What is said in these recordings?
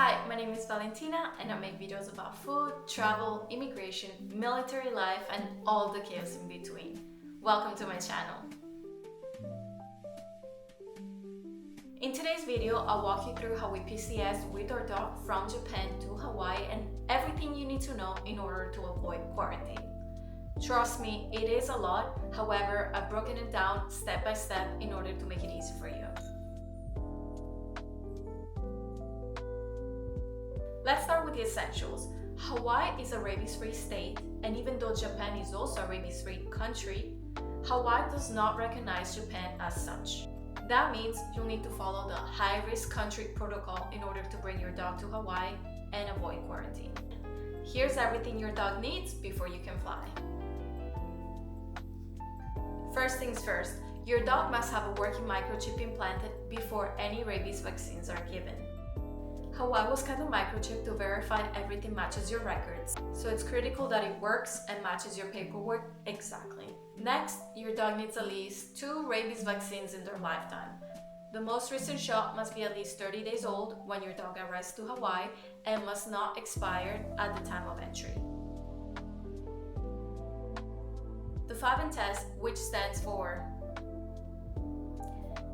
Hi, my name is Valentina and I make videos about food, travel, immigration, military life, and all the chaos in between. Welcome to my channel. In today's video, I'll walk you through how we PCS with our dog from Japan to Hawaii and everything you need to know in order to avoid quarantine. Trust me, it is a lot. However, I've broken it down step by step in order to make it easy for you. Let's start with the essentials. Hawaii is a rabies-free state, and even though Japan is also a rabies-free country, Hawaii does not recognize Japan as such. That means you'll need to follow the high-risk country protocol in order to bring your dog to Hawaii and avoid quarantine. Here's everything your dog needs before you can fly. First things first, your dog must have a working microchip implanted before any rabies vaccines are given. Hawaii will scan the microchip to verify everything matches your records, so it's critical that it works and matches your paperwork exactly. Next, your dog needs at least 2 rabies vaccines in their lifetime. The most recent shot must be at least 30 days old when your dog arrives to Hawaii and must not expire at the time of entry. The FAVN test, which stands for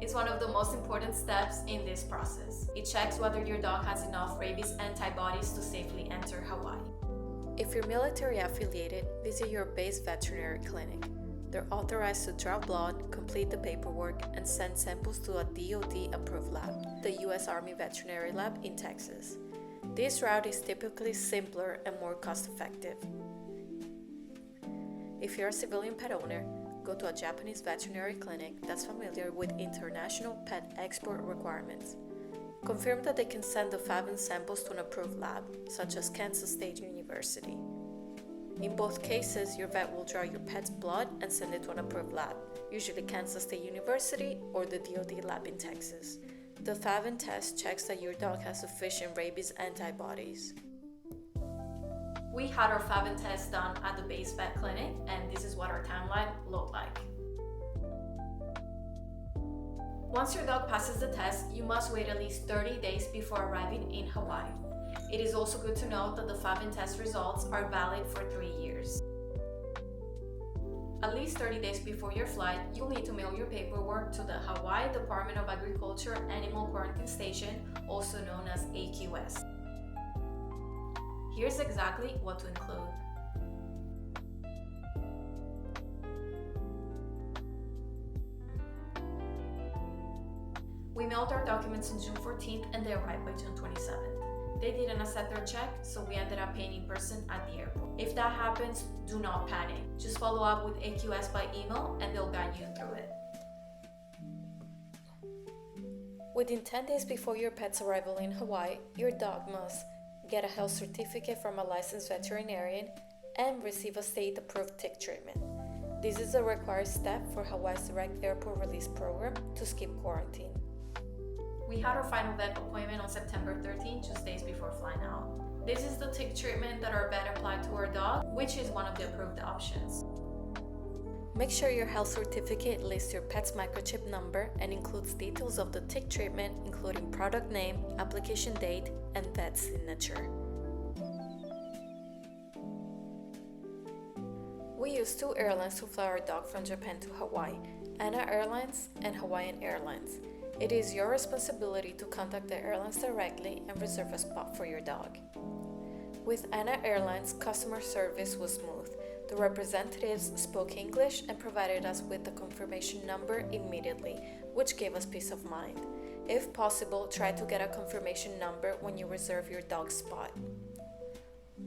is one of the most important steps in this process. It checks whether your dog has enough rabies antibodies to safely enter Hawaii. If you're military affiliated, visit your base veterinary clinic. They're authorized to draw blood, complete the paperwork, and send samples to a DoD-approved lab, the U.S. Army Veterinary Lab in Texas. This route is typically simpler and more cost-effective. If you're a civilian pet owner, go to a Japanese veterinary clinic that's familiar with international pet export requirements. Confirm that they can send the FAVN samples to an approved lab, such as Kansas State University. In both cases, your vet will draw your pet's blood and send it to an approved lab, usually Kansas State University or the DoD lab in Texas. The FAVN test checks that your dog has sufficient rabies antibodies. We had our FAVN test done at the base vet clinic, and this is what our timeline looked like. Once your dog passes the test, you must wait at least 30 days before arriving in Hawaii. It is also good to note that the FAVN test results are valid for 3 years. At least 30 days before your flight, you'll need to mail your paperwork to the Hawaii Department of AgricultureAnimal Quarantine Station, also known as AQS. Here's exactly what to include. We mailed our documents on June 14th and they arrived by June 27th. They didn't accept their check, so we ended up paying in person at the airport. If that happens, do not panic. Just follow up with AQS by email and they'll guide you through it. Within 10 days before your pet's arrival in Hawaii, your dog must get a health certificate from a licensed veterinarian, and receive a state-approved tick treatment. This is a required step for Hawaii's direct airport release program to skip quarantine. We had our final vet appointment on September 13, just days before flying out. This is the tick treatment that our vet applied to our dog, which is one of the approved options. Make sure your health certificate lists your pet's microchip number and includes details of the tick treatment, including product name, application date, and vet signature. We use 2 airlines to fly our dog from Japan to Hawaii, Aiea Airlines and Hawaiian Airlines. It is your responsibility to contact the airlines directly and reserve a spot for your dog. With Aiea Airlines, customer service was smooth. The representatives spoke English and provided us with the confirmation number immediately, which gave us peace of mind. If possible, try to get a confirmation number when you reserve your dog's spot.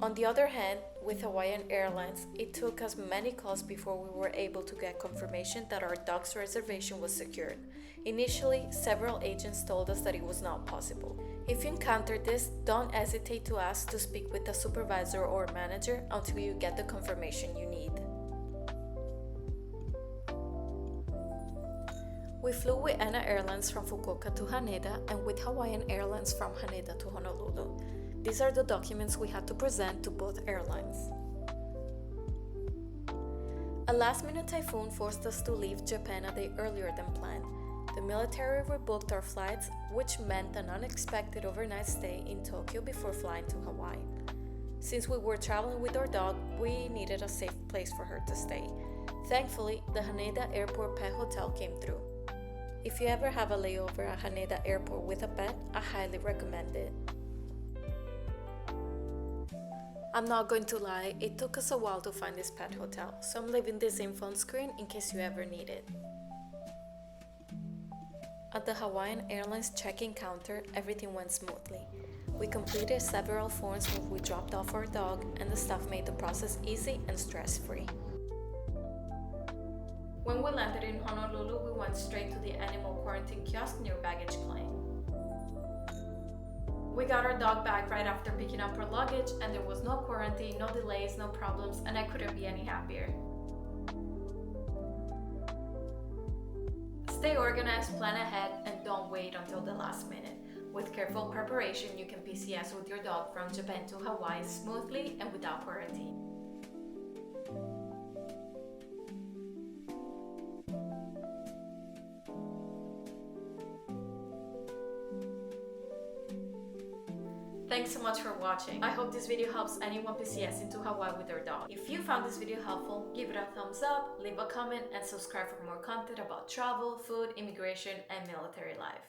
On the other hand, with Hawaiian Airlines, it took us many calls before we were able to get confirmation that our dog's reservation was secured. Initially, several agents told us that it was not possible. If you encounter this, don't hesitate to ask to speak with a supervisor or manager until you get the confirmation you need. We flew with Aiea Airlines from Fukuoka to Haneda and with Hawaiian Airlines from Haneda to Honolulu. These are the documents we had to present to both airlines. A last-minute typhoon forced us to leave Japan a day earlier than planned. The military rebooked our flights, which meant an unexpected overnight stay in Tokyo before flying to Hawaii. Since we were traveling with our dog, we needed a safe place for her to stay. Thankfully, the Haneda Airport Pet Hotel came through. If you ever have a layover at Haneda Airport with a pet, I highly recommend it. I'm not going to lie, it took us a while to find this pet hotel, so I'm leaving this info on screen in case you ever need it. At the Hawaiian Airlines check-in counter, everything went smoothly. We completed several forms when we dropped off our dog, and the staff made the process easy and stress-free. When we landed in Honolulu, we went straight to the animal quarantine kiosk near baggage claim. We got our dog back right after picking up our luggage, and there was no quarantine, no delays, no problems, and I couldn't be any happier. Stay organized, plan ahead, and don't wait until the last minute. With careful preparation, you can PCS with your dog from Japan to Hawaii smoothly and without quarantine. Thanks so much for watching. I hope this video helps anyone PCS into Hawaii with their dog. If you found this video helpful, give it a thumbs up, leave a comment, and subscribe for more content about travel, food, immigration, and military life.